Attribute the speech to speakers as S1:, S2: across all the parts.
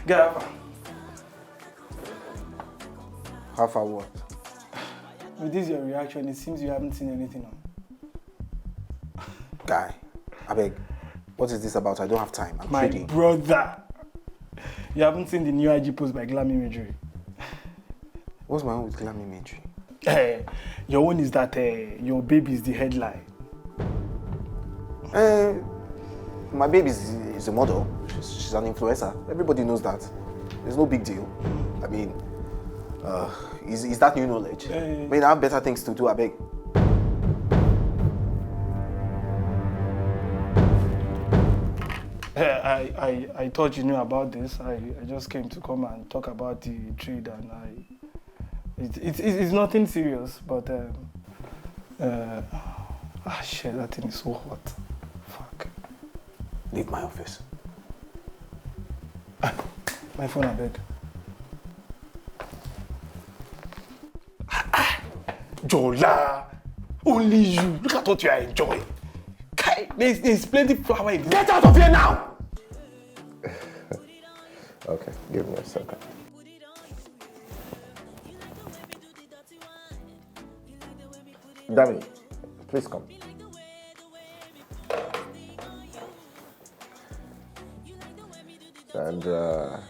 S1: Get up.
S2: Half a what?
S1: With this your reaction, it seems you haven't seen anything on.
S2: Guy, I beg, what is this about? I don't have time. I'm
S1: My
S2: trading.
S1: brother, you haven't seen the new IG post by Glam Imagery.
S2: What's my own with Glam Imagery?
S1: Your own is that your baby is the headline.
S2: My baby is a model. She's an influencer. Everybody knows that. There's no big deal. I mean, is that new knowledge? I mean, I have better things to do, I beg.
S1: I thought you knew about this. I just came to come and talk about the trade, and it's nothing serious, but shit, that thing is so hot. Fuck.
S2: Leave my office.
S1: My phone, I beg. Jola, only you. Look at what you are enjoying. There's plenty of flour in this. Get out of here now!
S2: Okay, give me a second. Danny, please come. Sandra.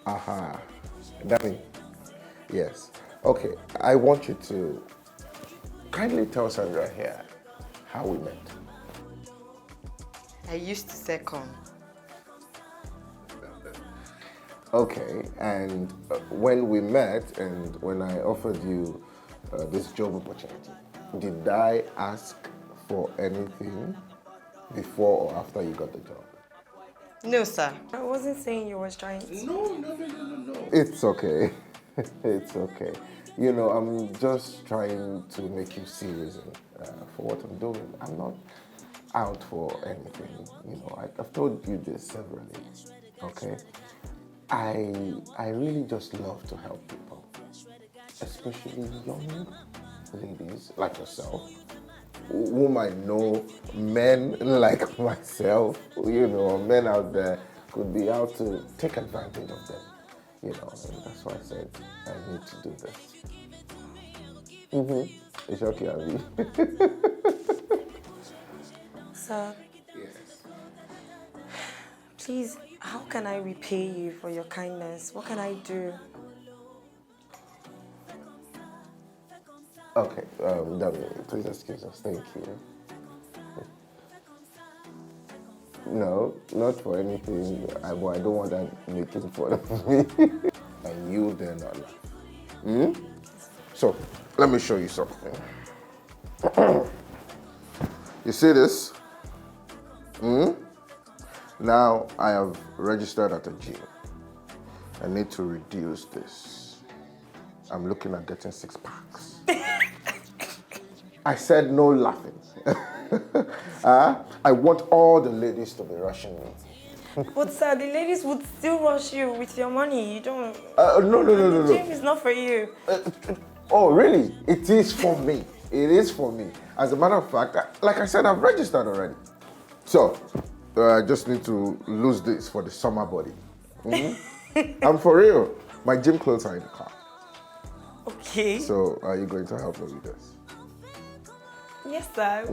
S2: Aha. Danny. Yes. Okay, I want you to kindly tell Sandra here how we met.
S3: I used to second.
S2: Okay, and when we met and when I offered you this job opportunity, did I ask for anything before or after you got the job?
S3: No, sir. I wasn't saying you was trying to.
S2: No. It's okay. It's okay. You know, I'm just trying to make you serious for what I'm doing. I'm not out for anything. You know, I've told you this severally. Okay? I really just love to help people, especially young ladies like yourself, whom I know men like myself, you know, men out there could be out to take advantage of them, you know, and that's why I said I need to do this. It's okay, Abby.
S3: Sir,
S2: Yes.
S3: please, how can I repay you for your kindness? What can I do?
S2: Okay, Danny, please excuse us. Thank you. No, not for anything. I don't want that making fun of me. And you dare not laugh. So, let me show you something. You see this? Now I have registered at a gym. I need to reduce this. I'm looking at getting 6 packs. I said no laughing. I want all the ladies to be rushing me.
S3: But sir, the ladies would still rush you with your money. You don't.
S2: No.
S3: The gym is not for you.
S2: Oh, really? It is for me. It is for me. As a matter of fact, like I said, I've registered already. So, I just need to lose this for the summer body. I'm for real. My gym clothes are in the car.
S3: Okay.
S2: So, are you going to help me with this?
S3: Yes, sir.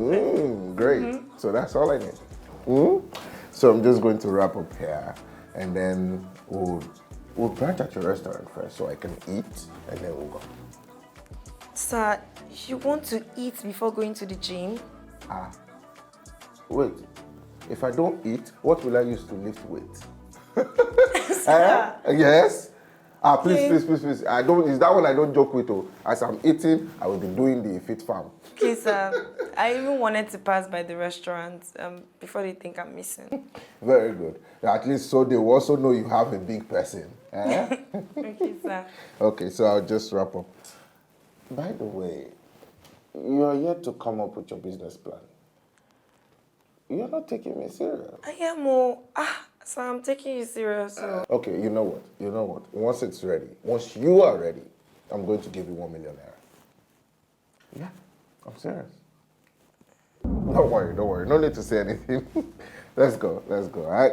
S2: Great. So that's all I need. So I'm just going to wrap up here, and then we'll brunch at your restaurant first, so I can eat, and then we'll go.
S3: Sir, you want to eat before going to the gym?
S2: Wait. If I don't eat, what will I use to lift weight? Yes. Please. I don't. Is that one I don't joke with? Oh, as I'm eating, I will be doing the fit farm.
S3: Okay, sir. I even wanted to pass by the restaurant before they think I'm missing.
S2: Very good. At least so they will also know you have a big person.
S3: Okay, sir.
S2: Okay, so I'll just wrap up. By the way, you are yet to come up with your business plan. You're not taking me serious.
S3: I am. So I'm taking you serious. So.
S2: Okay, you know what? Once it's ready, once you are ready, I'm going to give you 1 million naira. Yeah, I'm serious. Don't worry, don't worry. No need to say anything. Let's go, all right?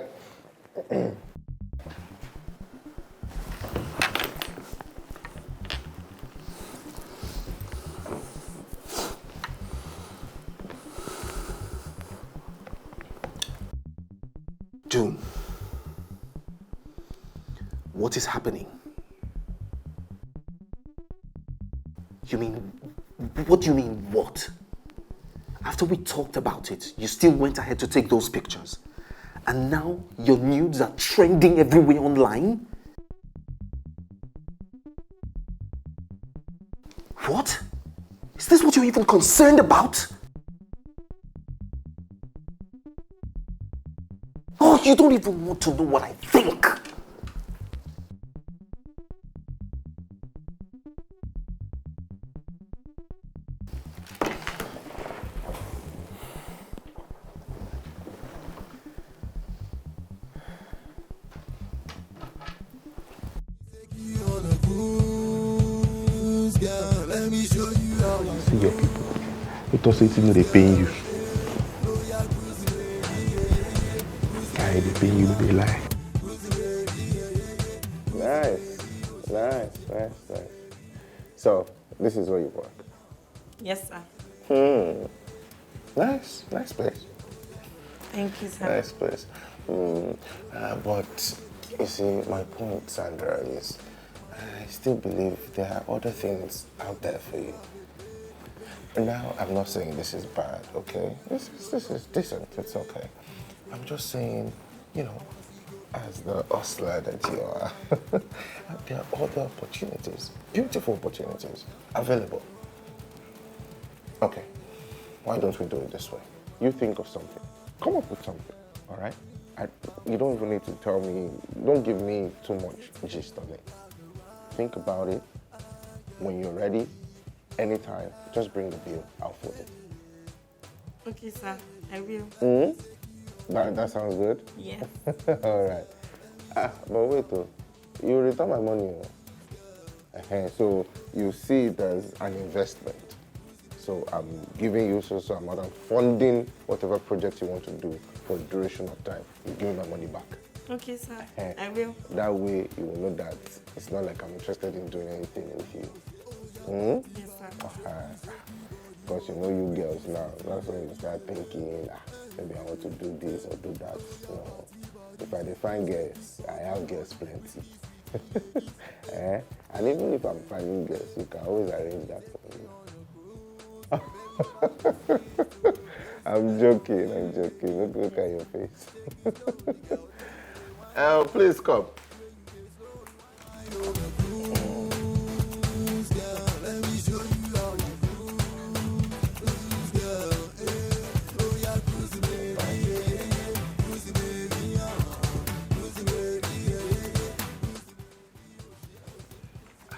S4: June, what is happening? You mean, what do you mean, what? After we talked about it, you still went ahead to take those pictures. And now your nudes are trending everywhere online? What? Is this what you're even concerned about? Oh, you don't even want to know what I think.
S5: See your people. You thought say they paying you. Guy, they paying you, they lie.
S2: Nice. So, this is where you work?
S3: Yes, sir.
S2: Nice place.
S3: Thank you, sir.
S2: Nice place. But, you see, my point, Sandra, is I still believe there are other things out there for you. Now, I'm not saying this is bad, okay? This is decent, it's okay. I'm just saying, you know, as the hustler that you are, there are other opportunities, beautiful opportunities available. Okay, why don't we do it this way? You think of something, come up with something, all right? You don't even need to tell me, don't give me too much gist on it. Think about it. When you're ready, anytime, just bring the bill, I'll fold it.
S3: Okay, sir. I will.
S2: That sounds good?
S3: Yes.
S2: All right. But wait, though. You return my money. So you see it as an investment. So I'm giving you so amount. I'm funding whatever project you want to do for a duration of time. You give me my money back.
S3: Okay, sir. I will.
S2: That way you will know that it's not like I'm interested in doing anything with you.
S3: Yes, sir.
S2: Because you know you girls now, that's when you start thinking, maybe I want to do this or do that. No. If I define girls, I have girls plenty. And even if I'm finding girls, you can always arrange that for me. I'm joking. Look at your face. Please come.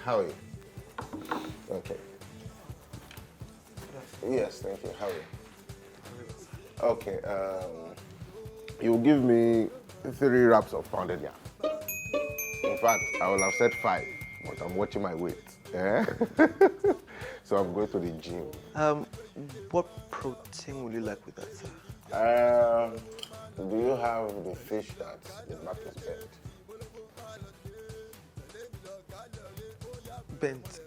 S2: How are you? Okay. Yes, thank you. How are you? Okay, you give me 3 wraps of pounded yam. In fact, I will have said 5, but I'm watching my weight. So I'm going to the gym.
S5: What protein will you like with that, sir?
S2: Do you have the fish that the back is bent?
S5: Bent.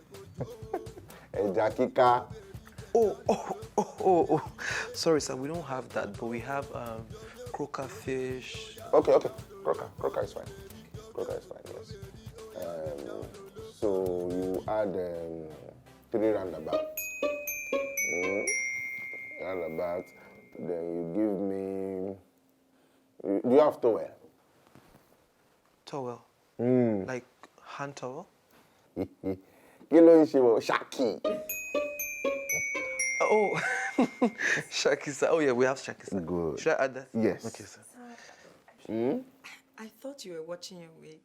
S2: Jakika.
S5: Oh. Sorry, sir, we don't have that, but we have croaker fish.
S2: Okay. Croaker is fine. Yes. So you add 3 roundabouts. Roundabout. Then you give me. Do you have towel?
S5: Towel. Like hand towel?
S2: Shaki.
S5: Oh, Shaki, sir. Oh, yeah, we have Shaki, sir.
S2: Good.
S5: Should I add that?
S2: Yes.
S5: Okay, sir.
S3: I thought you were watching your weight.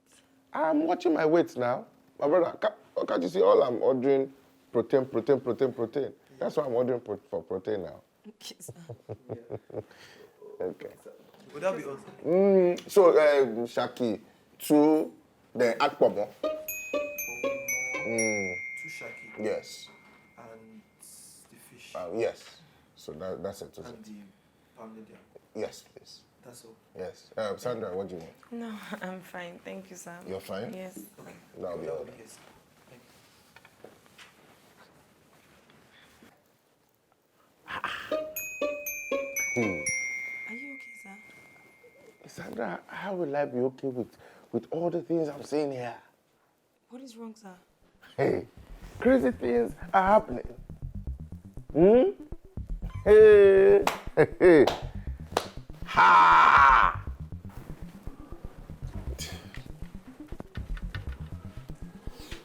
S2: I'm watching my weight now. My brother, can't you see all I'm ordering? Protein. That's why I'm ordering for protein now.
S3: Okay, sir.
S2: Okay.
S5: Would that be awesome?
S2: So, Shaki, 2, then Akpomo.
S5: 2 Shaki.
S2: Yes.
S5: And the fish.
S2: Yes. So that's it.
S5: And the family there.
S2: Yes, please.
S5: That's all.
S2: Yes. Sandra, what do you want?
S3: No, I'm fine. Thank you, Sam.
S2: You're fine?
S3: Yes.
S2: That'll be all.
S5: Yes. Thank
S3: Are you okay, sir?
S2: Sandra, how will I be okay with all the things I'm saying here?
S3: What is wrong, sir?
S2: Hey, crazy things are happening. Hey, hey. Ha!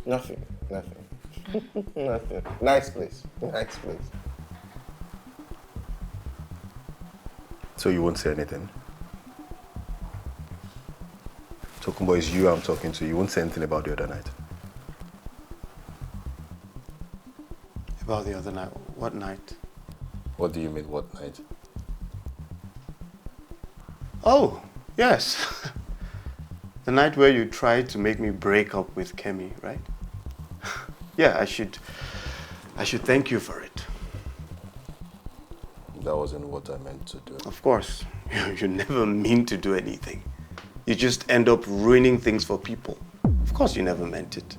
S2: Nothing. Nothing. Nice place.
S6: So you won't say anything? Tokumbo, it's you I'm talking to. You won't say anything about the other night.
S7: About the other night? What night?
S6: What do you mean, what night?
S7: Oh, yes. The night where you tried to make me break up with Kemi, right? Yeah, I should thank you for it.
S6: That wasn't what I meant to do.
S7: Of course, you never mean to do anything. You just end up ruining things for people. Of course you never meant it.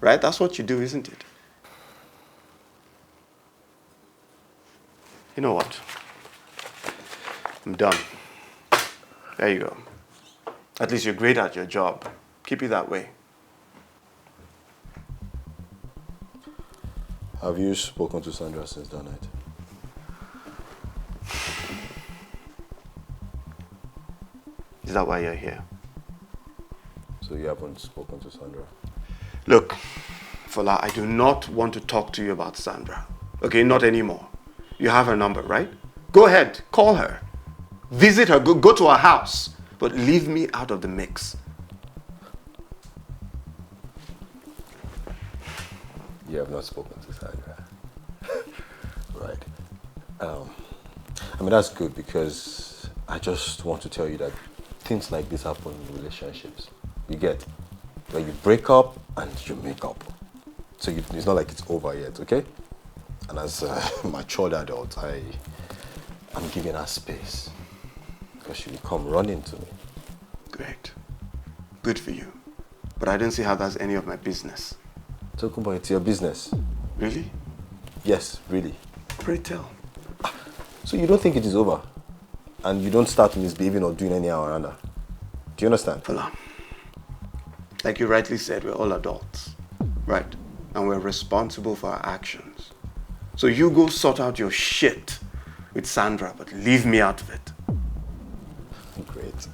S7: Right? That's what you do, isn't it? You know what? I'm done. There you go. At least you're great at your job. Keep it that way.
S6: Have you spoken to Sandra since that night?
S7: Is that why you're here?
S6: So you haven't spoken to Sandra?
S7: Look, Fola, I do not want to talk to you about Sandra. Okay, not anymore. You have her number, right? Go ahead, call her. Visit her, go to her house. But leave me out of the mix.
S6: You have not spoken to Sandra. Right. I mean, that's good because I just want to tell you that things like this happen in relationships. You get, where you break up and you make up. So it's not like it's over yet, okay? And as a matured adult, I'm giving her space because she will come running to me.
S7: Great. Good for you. But I don't see how that's any of my business.
S6: Tokumbo, it's your business.
S7: Really?
S6: Yes, really.
S7: Pray tell.
S6: So you don't think it is over? And you don't start misbehaving or doing anyhow around her? Do you understand?
S7: Fola, like you rightly said, we're all adults, right? And we're responsible for our actions. So you go sort out your shit with Sandra, but leave me out of it.
S6: Great.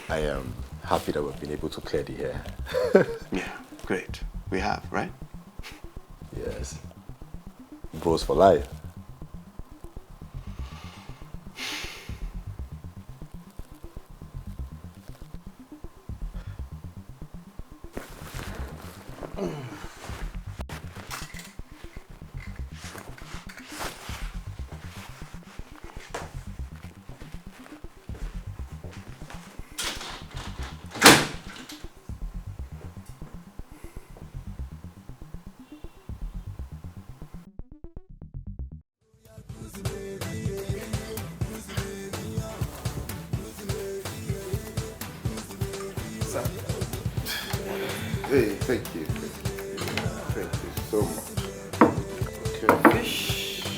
S6: I am happy that we've been able to clear the air.
S7: Yeah, great. We have, right?
S6: Yes. Bros for life.
S2: Hey, thank you. Thank you so much. Okay. Fish.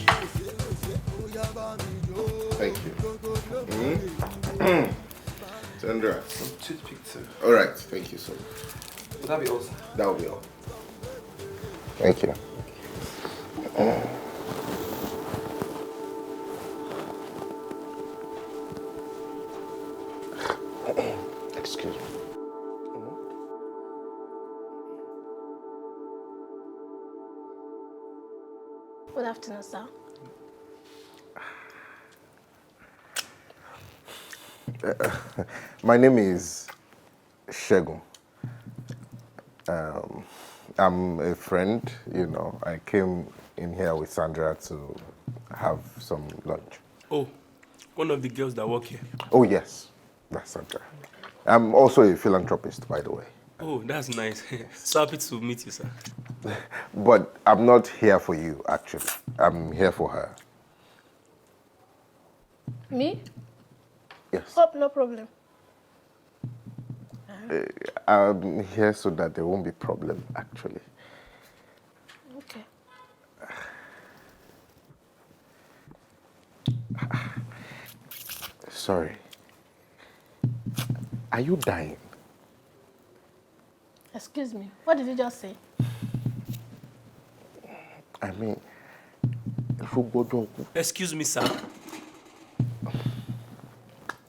S2: Thank you. Sandra.
S5: Some toothpick too.
S2: All right. Thank you so much.
S5: Would that be all, sir?
S2: That will be all. Thank you. Excuse me.
S8: Good afternoon, sir.
S2: My name is Segun. I'm a friend, you know. I came in here with Sandra to have some lunch.
S9: Oh, one of the girls that work here.
S2: Oh, yes. That's Sandra. I'm also a philanthropist, by the way.
S9: Oh, that's nice. So happy to meet you, sir.
S2: But I'm not here for you, actually. I'm here for her.
S8: Me?
S2: Yes.
S8: Oh, no problem.
S2: I'm here so that there won't be problem, actually.
S8: Okay.
S2: Sorry. Are you dying?
S8: Excuse me. What did you just say?
S2: I mean,
S9: Excuse me, sir.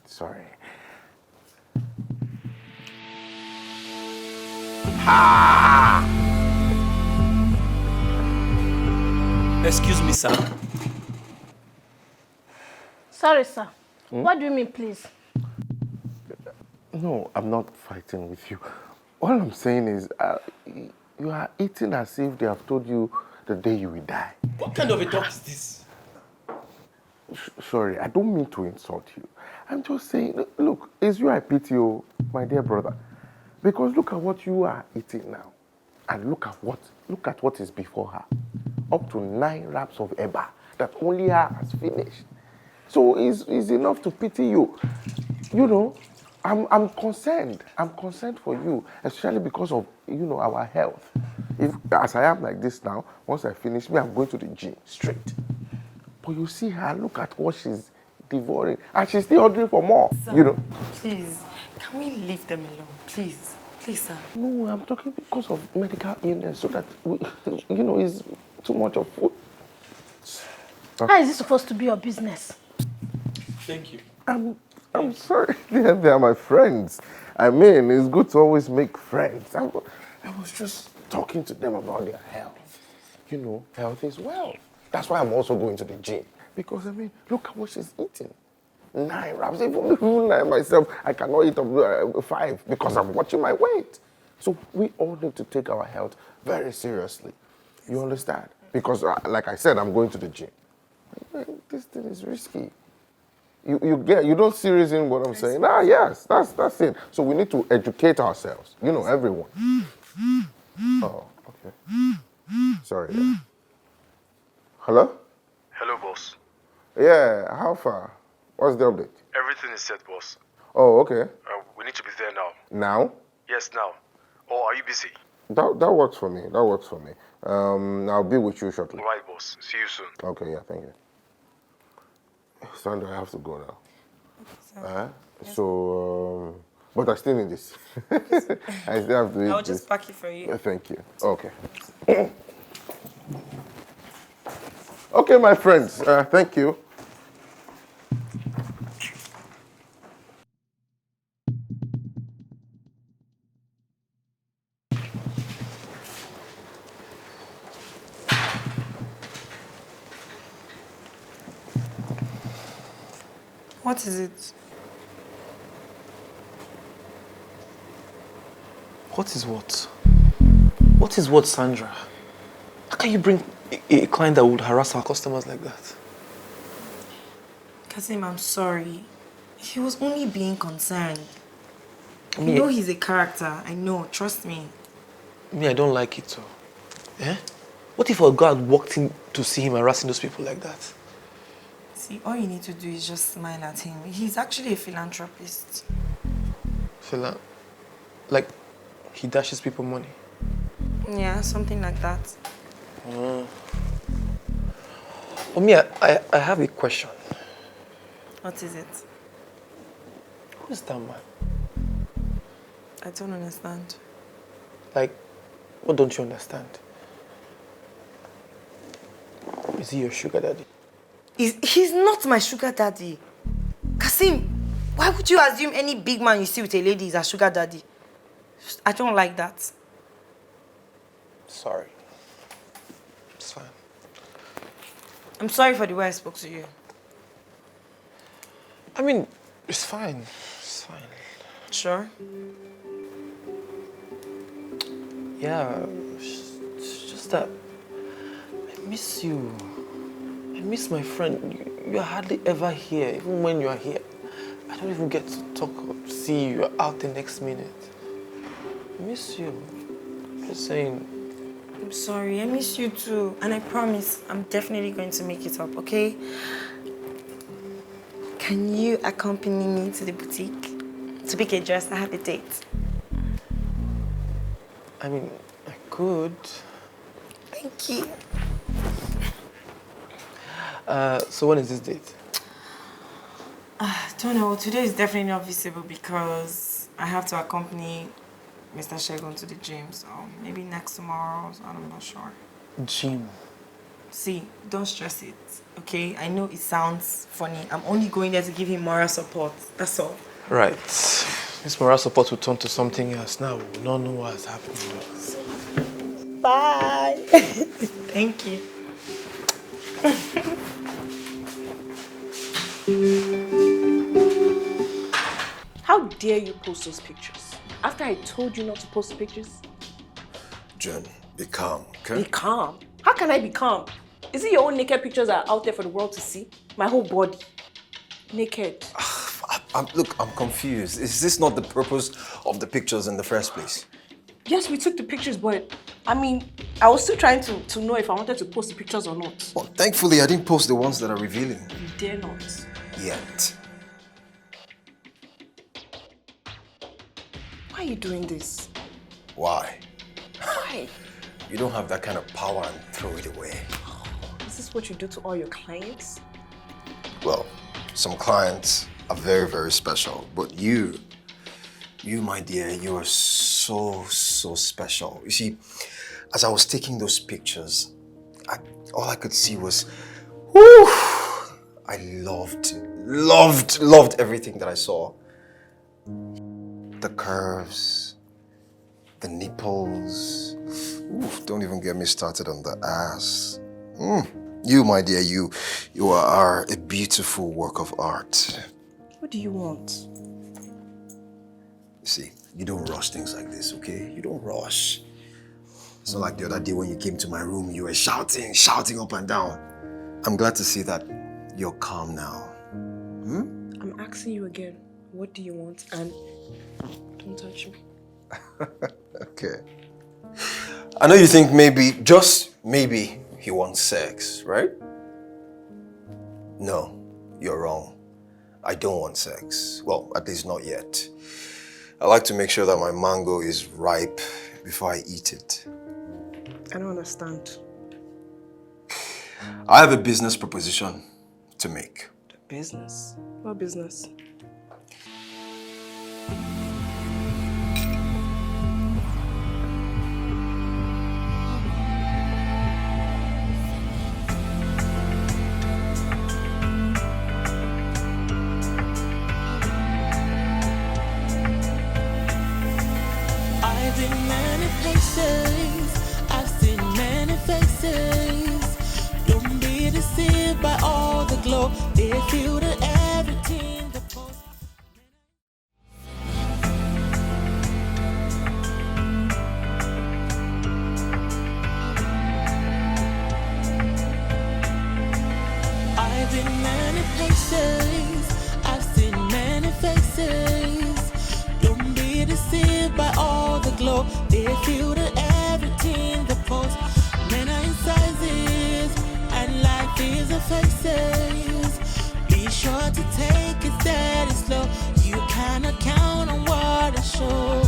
S2: sorry.
S9: Excuse me, sir.
S8: Sorry, sir. What do you mean, please?
S2: No, I'm not fighting with you. All I'm saying is, you are eating as if they have told you the day you will die.
S9: What kind of a talk is this?
S2: Sorry, I don't mean to insult you. I'm just saying, look, it's you I pity you, my dear brother. Because look at what you are eating now. And look at what is before her. Up to 9 wraps of eba that only her has finished. So it's enough to pity you. You know, I'm concerned. I'm concerned for you, especially because of, our health. If, as I am like this now, once I finish I'm going to the gym straight. But you see her, look at what she's devouring. And she's still ordering for more,
S3: Sir, please, can we leave them alone? Please. Please, sir.
S2: No, I'm talking because of medical illness, so that, it's too much of food.
S8: How is this supposed to be your business?
S9: Thank you.
S2: I'm sorry. They are my friends. I mean, it's good to always make friends. I was just talking to them about their health. Health is wealth. That's why I'm also going to the gym. Because, look at what she's eating. 9 wraps. Even I myself, I cannot eat up 5 because I'm watching my weight. So we all need to take our health very seriously. You understand? Because, like I said, I'm going to the gym. This thing is risky. You don't see reason what I'm saying? Yes, that's it. So we need to educate ourselves. Everyone. Oh, okay. Sorry. Hello?
S10: Hello, boss.
S2: Yeah, how far? What's the update?
S10: Everything is set, boss.
S2: Oh, okay.
S10: We need to be there now.
S2: Now?
S10: Yes, now. Or are you busy?
S2: That works for me. That works for me. I'll be with you shortly.
S10: All right, boss. See you soon.
S2: Okay, yeah, thank you. Sandra, I have to go now. Okay, so, but I still need this. I still have to eat
S3: I'll
S2: this.
S3: just pack it for you.
S2: Thank you. Okay. Okay, my friends. Thank you.
S3: What is it?
S5: What is what? What is what, Sandra? How can you bring a client that would harass our customers like that?
S3: Kasim, I'm sorry. He was only being concerned.
S5: I mean,
S3: You know he's a character. I know. Trust me.
S5: I don't like it, so. Eh? What if a guy walked in to see him harassing those people like that?
S3: See, all you need to do is just smile at him. He's actually a philanthropist.
S5: Like, he dashes people money?
S3: Yeah, something like that.
S5: Well, I have a question.
S3: What is it?
S5: Who is that man?
S3: I don't understand.
S5: Like, what don't you understand? Is he your sugar daddy?
S3: He's not my sugar daddy. Kasim, why would you assume any big man you see with a lady is a sugar daddy? I don't like that.
S5: Sorry. It's fine.
S3: I'm sorry for the way I spoke to you.
S5: I mean, it's fine. It's fine.
S3: Sure?
S5: Yeah, it's just that I miss you. I miss my friend. You're hardly ever here. Even when you're here, I don't even get to talk or see you. You're out the next minute. I miss you. Just saying.
S3: I'm sorry, I miss you too. And I promise I'm definitely going to make it up, okay? Can you accompany me to the boutique to pick a dress? I have a date.
S5: I mean, I could.
S3: Thank you.
S5: So when is this date?
S3: Don't know. Today is definitely not visible because I have to accompany Mr. Segun to the gym. So maybe next tomorrow. So I'm not sure.
S5: Gym.
S3: See, don't stress it, okay? I know it sounds funny. I'm only going there to give him moral support. That's all.
S5: Right. This moral support will turn to something else now. We will not know what has happened to us.
S3: Bye. Thank you.
S8: How dare you post those pictures? After I told you not to post the pictures?
S11: Jen, be calm, okay?
S8: Be calm? How can I be calm? Is it your own naked pictures that are out there for the world to see? My whole body. Naked.
S11: Look, I'm confused. Is this not the purpose of the pictures in the first place?
S8: Yes, we took the pictures, but I mean, I was still trying to know if I wanted to post the pictures or not.
S11: Well, thankfully, I didn't post the ones that are revealing.
S8: You dare not.
S11: Yet.
S8: Why are you doing this?
S11: Why?
S8: Why?
S11: You don't have that kind of power and throw it away.
S8: Is this what you do to all your clients?
S11: Well, some clients are very, very special, but you, my dear, you are so special. You see, as I was taking those pictures, all I could see was, whew, I loved everything that I saw. The curves, the nipples. Oof, don't even get me started on the ass. You, my dear, you are a beautiful work of art.
S8: What do you want?
S11: You see, you don't rush things like this, okay? You don't rush. It's not like the other day when you came to my room, you were shouting up and down. I'm glad to see that you're calm now.
S8: I'm asking you again, what do you want? And don't touch me.
S11: Okay. I know you think maybe, just maybe, he wants sex, right? No, you're wrong. I don't want sex. Well, at least not yet. I like to make sure that my mango is ripe before I eat it.
S8: I don't understand.
S11: I have a business proposition to make.
S8: The business? What business?
S12: I've seen many faces. Don't be deceived by all the glow. They feel that everything the post. I've been many places. I've seen many faces. Don't be deceived by all the glow. They feel that everything the post. Men are in sizes and life is a faces. Be sure to take it steady slow. You cannot count on what I show.